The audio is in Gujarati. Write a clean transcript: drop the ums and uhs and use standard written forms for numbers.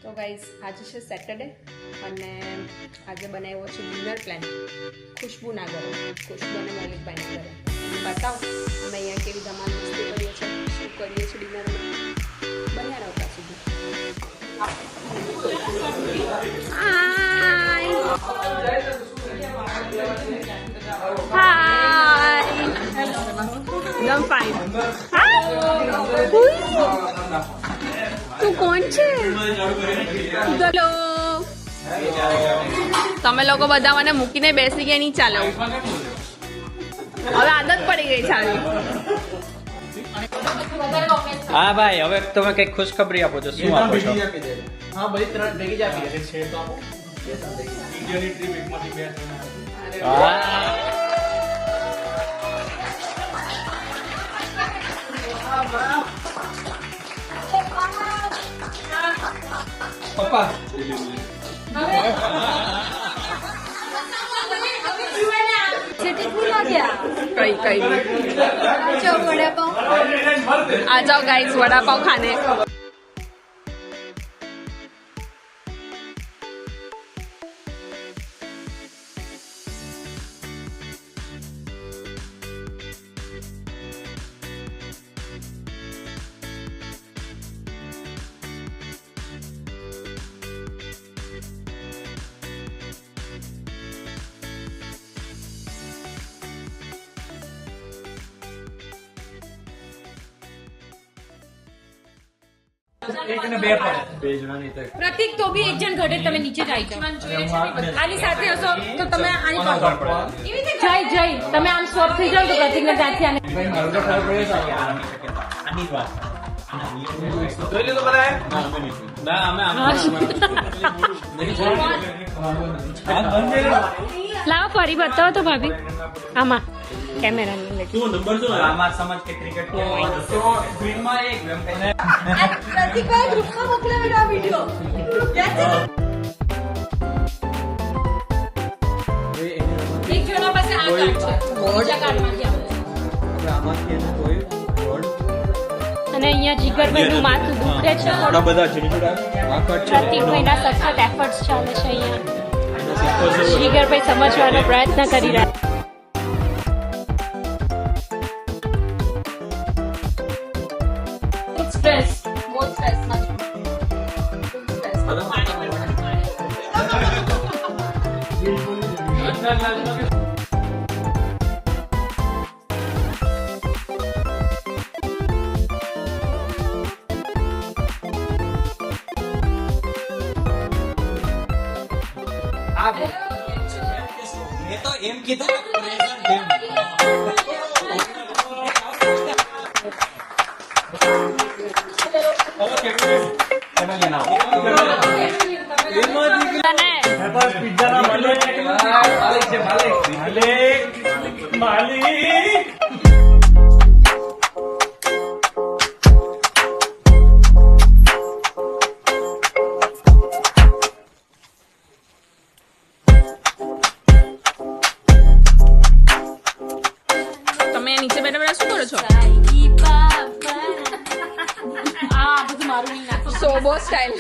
તો ગાઈઝ આજે છે સેટરડે અને આજે બનાવ્યો છે ડિનર પ્લાન ખુશ્બુના ઘરે, ખુશ્બુ અને મૌલિકભાઈના ઘરે. બતાવો અમે અહીંયા કેવી ધમાલ મસ્તી કરીએ છીએ, શું કરીએ છીએ ડિનરમાં. બન્યા રહો ત્યાં સુધી. હાય એકદમ ફાઇન. તું કોણ છે? ચલો તમે લોકો બધા મને મૂકીને બેસી ગયા, નહીં ચાલે. હવે આદત પડી ગઈ છે આવી. હા ભાઈ, હવે તમે કઈક ખુશખબરી આપો છો. શું આપો છો? હા બધી ત્રણ ભેગી જ આપી છે. છે તો આપો. ઇન્ડિયાની ટ્રીપ એકમાંથી બે પપ્પા કઈ आ जाओ गाइस वड़ा पाव खाने. પ્રતિક તો બી એક જણ ઘટે, તમે નીચે જ આવી જાઓ. આની સાથે હશો તો તમે આની પાસે જય તમે આમ સ્વપ થઈ જાઓ તો પ્રતિકને ત્યાંથી આને લાવો ફરી બતાવો તો ભાભી. આમાં કેમેરા ને સમજ કે ક્રિકેટ પ્રતિકભાઈ ગ્રુપમાં મોકલાવેલો આ વિડિયો. એક જણા પાસે આ કાર્ડ છે, બીજા કાર્ડમાંથી અને અહીંયા જીગરભાઈનું માથું દુખે છે. ઘણા બધા છે. પ્રતિકભાઈના સખત એફર્ટ્સ ચાલે છે અહીંયા. જીગરભાઈ સમજવાનો પ્રયત્ન કરી રહ્યા. સ્ટ્રેસ બહુ સ્ટ્રેસમાં મેં તો એમ કીધું નીચે બેઠા બેઠા શું કરો છો? સોબો સ્ટાઇલ.